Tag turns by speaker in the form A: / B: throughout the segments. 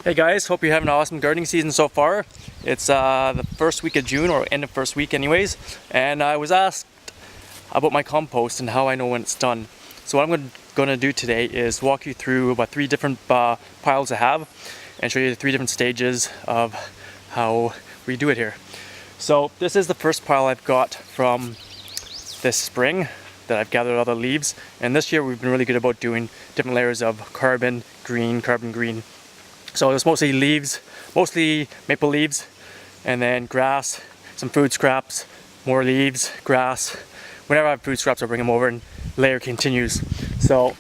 A: Hey guys, hope you're having an awesome gardening season so far. It's the first week of June, or end of first week anyways, and I was asked about my compost and how I know when it's done. So what I'm going to do today is walk you through about 3 different piles I have and show you the 3 different stages of how we do it here. So this is the first pile I've got from this spring that I've gathered all the leaves, and this year we've been really good about doing different layers of carbon green. So it's mostly leaves, mostly maple leaves, and then grass, some food scraps, more leaves, grass. Whenever I have food scraps, I bring them over and layer continues. So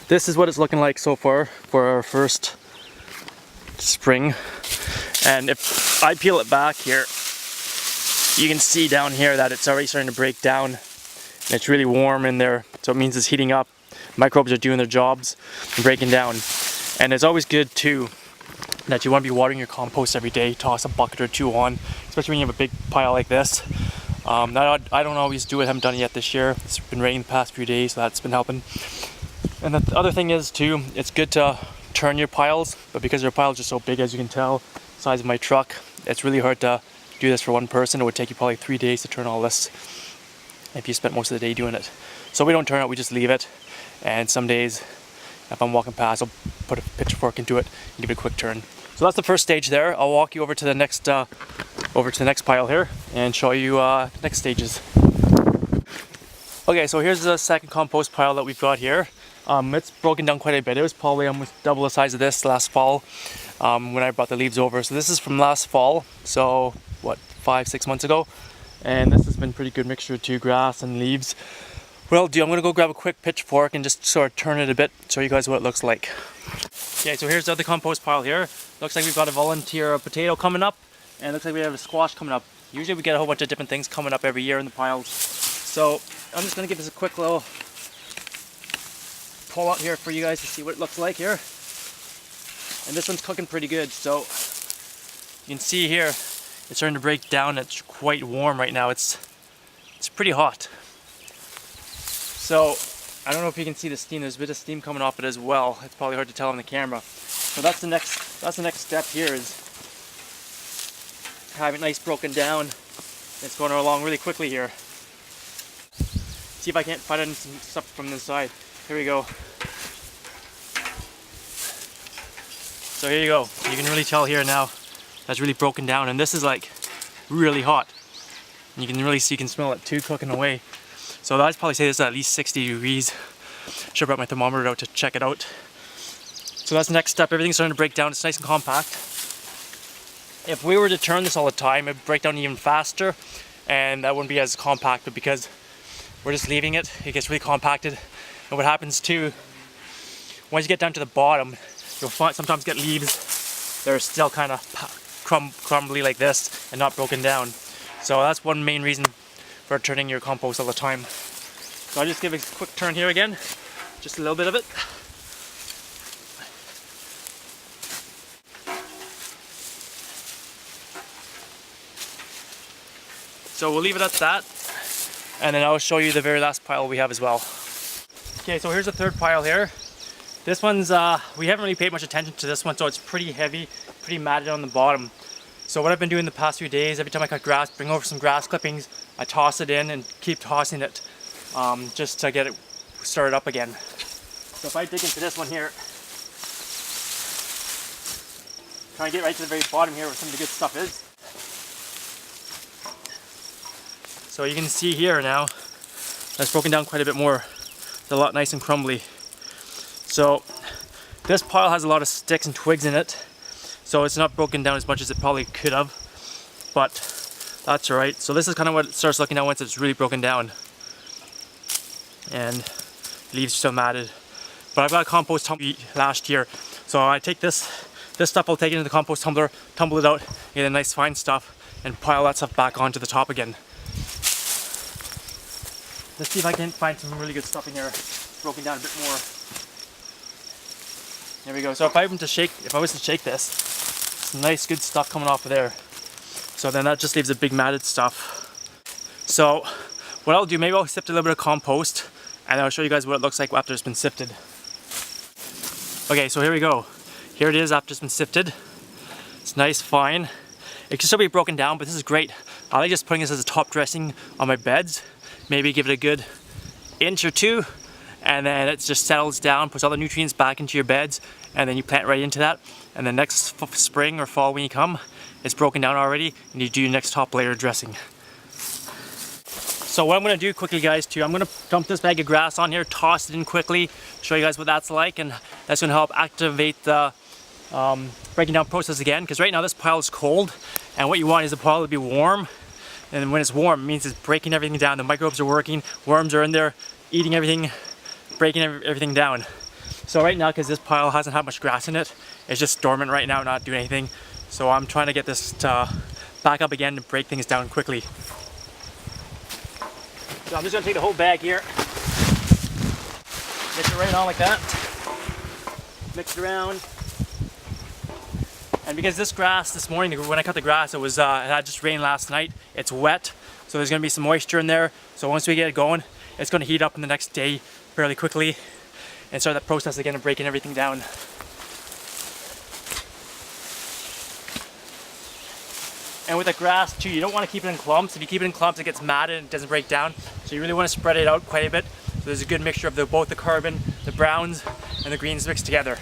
A: this is what it's looking like so far for our first spring. And if I peel it back here, you can see down here that it's already starting to break down. And it's really warm in there, so it means it's heating up. Microbes are doing their jobs and breaking down. And it's always good too that you want to be watering your compost every day. Toss a bucket or 2 on, especially when you have a big pile like this. I don't always do it, haven't done it yet this year. It's been raining the past few days, so that's been helping. And the other thing is too, it's good to turn your piles, but because your piles are so big, as you can tell, the size of my truck, it's really hard to do this for one person. It would take you probably 3 days to turn all this if you spent most of the day doing it. So we don't turn it, we just leave it. And some days, if I'm walking past, I'll put a pitchfork into it and give it a quick turn. So that's the first stage there. I'll walk you over to the next pile here and show you next stages. Okay, so here's the second compost pile that we've got here. It's broken down quite a bit. It was probably almost double the size of this last fall when I brought the leaves over. So this is from last fall, so what, 5-6 months ago. And this has been pretty good mixture too, grass and leaves. What I'll do, I'm going to go grab a quick pitchfork and just sort of turn it a bit, show you guys what it looks like. Okay, so here's the other compost pile here. Looks like we've got a volunteer potato coming up, and looks like we have a squash coming up. Usually we get a whole bunch of different things coming up every year in the piles. So I'm just going to give this a quick little pull out here for you guys to see what it looks like here. And this one's cooking pretty good, so you can see here it's starting to break down. It's quite warm right now. It's pretty hot. So I don't know if you can see the steam. There's a bit of steam coming off it as well. It's probably hard to tell on the camera. So that's the next step here, is having it nice broken down. It's going along really quickly here. See if I can't find some stuff from this side. Here we go. So here you go. You can really tell here now that's really broken down, and this is like really hot. And you can really see, you can smell it too cooking away. So I'd probably say this is at least 60 degrees. Should have brought my thermometer out to check it out. So that's the next step. Everything's starting to break down. It's nice and compact. If we were to turn this all the time, it'd break down even faster, and that wouldn't be as compact. But because we're just leaving it, it gets really compacted. And what happens too, once you get down to the bottom, you'll sometimes get leaves that are still kind of crumbly like this and not broken down. So that's one main reason for turning your compost all the time. So I'll just give it a quick turn here again, just a little bit of it. So we'll leave it at that, and then I'll show you the very last pile we have as well. Okay, so here's the third pile here. This one's, we haven't really paid much attention to this one, so it's pretty heavy, pretty matted on the bottom. So what I've been doing the past few days, every time I cut grass, bring over some grass clippings, I toss it in and keep tossing it just to get it started up again. So if I dig into this one here, try and get right to the very bottom here where some of the good stuff is. So you can see here now, that's broken down quite a bit more. It's a lot nice and crumbly. So this pile has a lot of sticks and twigs in it, so it's not broken down as much as it probably could have, but that's alright. So this is kind of what it starts looking at once it's really broken down. And leaves still matted. But I've got a compost tumbler last year, so I take this stuff, I'll take it into the compost tumbler, tumble it out, get the nice fine stuff, and pile that stuff back onto the top again. Let's see if I can find some really good stuff in here, broken down a bit more. There we go. So if I was to shake this, some nice good stuff coming off of there. So then that just leaves the big matted stuff. So what I'll do, maybe I'll sift a little bit of compost, and I'll show you guys what it looks like after it's been sifted. Okay, so here we go. Here it is after it's been sifted. It's nice, fine. It can still be broken down, but this is great. I like just putting this as a top dressing on my beds. Maybe give it a good inch or two, and then it just settles down, puts all the nutrients back into your beds, and then you plant right into that. And then next spring or fall when you come, it's broken down already, and you do your next top layer of dressing. So what I'm going to do quickly, guys, too, I'm going to dump this bag of grass on here, toss it in quickly, show you guys what that's like, and that's going to help activate the breaking down process again, because right now this pile is cold, and what you want is the pile to be warm. And when it's warm, it means it's breaking everything down. The microbes are working, worms are in there, eating everything, breaking everything down. So right now, because this pile hasn't had much grass in it, it's just dormant right now, not doing anything. So I'm trying to get this to back up again to break things down quickly. So I'm just going to take the whole bag here, mix it right on like that, mix it around. And because this grass this morning, when I cut the grass, it had just rained last night. It's wet, so there's going to be some moisture in there. So once we get it going, it's going to heat up in the next day fairly quickly and start that process again of breaking everything down. And with the grass too, you don't want to keep it in clumps. If you keep it in clumps, it gets matted and it doesn't break down. So you really want to spread it out quite a bit. So there's a good mixture of both the carbon, the browns, and the greens mixed together.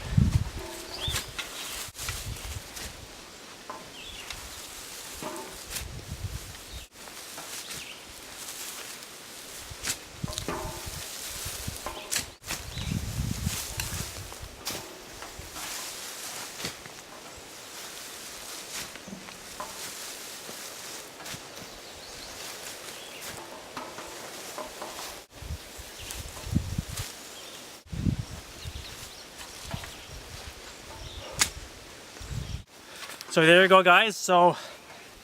A: So there you go, guys. So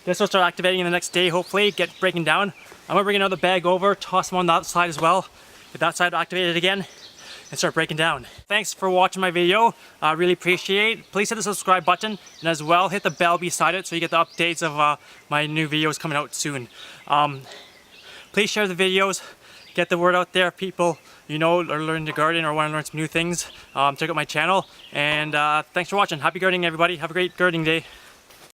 A: this will start activating in the next day, hopefully, get breaking down. I'm gonna bring another bag over, toss them on that side as well, get that side activated again, and start breaking down. Thanks for watching my video. I really appreciate it. Please hit the subscribe button, and as well, hit the bell beside it so you get the updates of my new videos coming out soon. Please share the videos, get the word out there. People, you know, are learning to garden or want to learn some new things. Check out my channel, and thanks for watching. Happy gardening, everybody. Have a great gardening day.